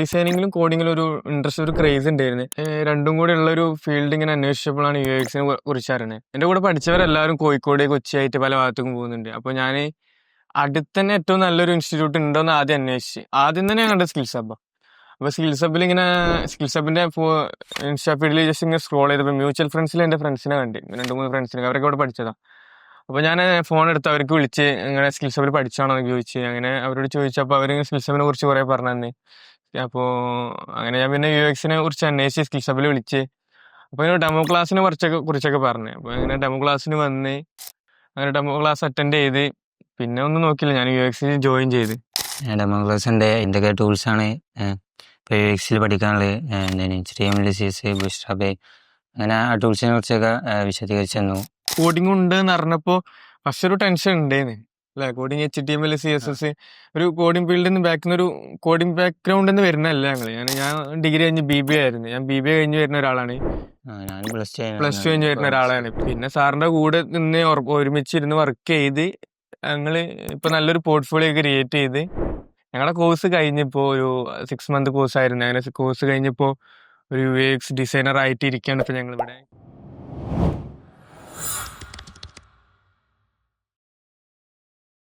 ഡിസൈനിങ്ങിലും കോഡിങ്ങിലും ഒരു ഇൻട്രസ്റ്റ്, ഒരു ക്രേസ് ഉണ്ടായിരുന്നു. രണ്ടും കൂടെ ഉള്ള ഒരു ഫീൽഡ് ഇങ്ങനെ അന്വേഷിച്ചപ്പോഴാണ് UX കുറിച്ച് അറിയണത്. എൻ്റെ കൂടെ പഠിച്ചവരെല്ലാവരും കോഴിക്കോട്, കൊച്ചിയായിട്ട് പല ഭാഗത്തേക്കും പോകുന്നുണ്ട്. അപ്പോൾ ഞാൻ അടുത്ത് തന്നെ ഏറ്റവും നല്ലൊരു ഇൻസ്റ്റിറ്റ്യൂട്ട് ഉണ്ടോയെന്ന് ആദ്യം അന്വേഷിച്ച്. ആദ്യം തന്നെ ഞാൻ കണ്ടത് സ്കിൽസ് ഹബ്ബാണ്. അപ്പോൾ സ്കിൽസ് ഹബ്ബിൽ ഇങ്ങനെ സ്കിൽസ് ഹബ്ബിൻ്റെ ഇൻസ്റ്റാ ഫീൽഡിൽ ജസ്റ്റ് ഇങ്ങനെ സ്ക്രോൾ ചെയ്തപ്പോൾ മ്യൂച്വൽ ഫ്രണ്ട്സിൽ എൻ്റെ ഫ്രണ്ട്സിനെ കണ്ട്, 2-3 ഫ്രണ്ട്സിനെ, അവരൊക്കെ ഇവിടെ പഠിച്ചതാണ്. അപ്പോൾ ഞാൻ ഫോൺ എടുത്ത് അവർക്ക് വിളിച്ച് ഇങ്ങനെ സ്കിൽസ് ഹബ്ബിൽ പഠിച്ചാണോ എന്ന് ചോദിച്ച്. അങ്ങനെ അവരോട് ചോദിച്ചപ്പോൾ അവർ സ്കിൽസ് ഹബ്ബിനെ കുറിച്ച് കുറേ പറഞ്ഞു തന്നെ. അപ്പോൾ അങ്ങനെ ഞാൻ പിന്നെ UX കുറിച്ച് അന്വേഷിച്ച് സ്കിൽസ് ഹബ്ബിൽ വിളിച്ച്. അപ്പോൾ ഇങ്ങനെ ഡെമോ ക്ലാസ്സിനെ കുറിച്ചൊക്കെ പറഞ്ഞു. അപ്പോൾ അങ്ങനെ ഡെമോ ക്ലാസ്സിന് വന്ന് അങ്ങനെ ഡെമോ ക്ലാസ് അറ്റൻഡ് ചെയ്ത് പിന്നെ ഒന്നും നോക്കിയില്ല, ഞാൻ UX ജോയിൻ ചെയ്ത്. ഡെമോ ക്ലാസ് ഉണ്ട്, എന്തൊക്കെ ടൂൾസാണ് ഇപ്പോൾ UX പഠിക്കാനുള്ളത്, HTML, CSS, ബൂട്ട്സ്ട്രാപ്പ്, അങ്ങനെ ആ ടൂൾസിനെ കുറിച്ചൊക്കെ വിശദീകരിച്ചു തന്നു. കോഡിംഗ് ഉണ്ട് എന്ന് പറഞ്ഞപ്പോൾ ഫസ്റ്റ് ഒരു ടെൻഷൻ ഉണ്ടേന്ന് അല്ലേ. കോഡിങ് HTML, CSS ഒരു കോഡിംഗ് ഫീൽഡിൽ നിന്ന് ഒരു കോഡിംഗ് ബാക്ക്ഗ്രൗണ്ടിൽ നിന്ന് വരുന്നതല്ല ഞാൻ ഡിഗ്രി കഴിഞ്ഞ് BBA ആയിരുന്നു. ഞാൻ BBA കഴിഞ്ഞ് വരുന്ന ഒരാളാണ്. ഞാൻ പ്ലസ് ടു കഴിഞ്ഞ് വരുന്ന ഒരാളാണ്. പിന്നെ സാറിൻ്റെ കൂടെ നിന്ന് ഒരുമിച്ചിരുന്ന് വർക്ക് ചെയ്ത് ഞങ്ങൾ ഇപ്പോൾ നല്ലൊരു പോർട്ട്ഫോളിയോ ക്രിയേറ്റ് ചെയ്ത് ഞങ്ങളുടെ കോഴ്സ് കഴിഞ്ഞപ്പോൾ ഒരു 6 മന്ത് കോഴ്സായിരുന്നു. അങ്ങനെ കോഴ്സ് കഴിഞ്ഞപ്പോൾ ഒരു UX ഡിസൈനർ ആയിട്ട് ഇരിക്കുകയാണ് ഇപ്പോൾ ഞങ്ങളിവിടെ.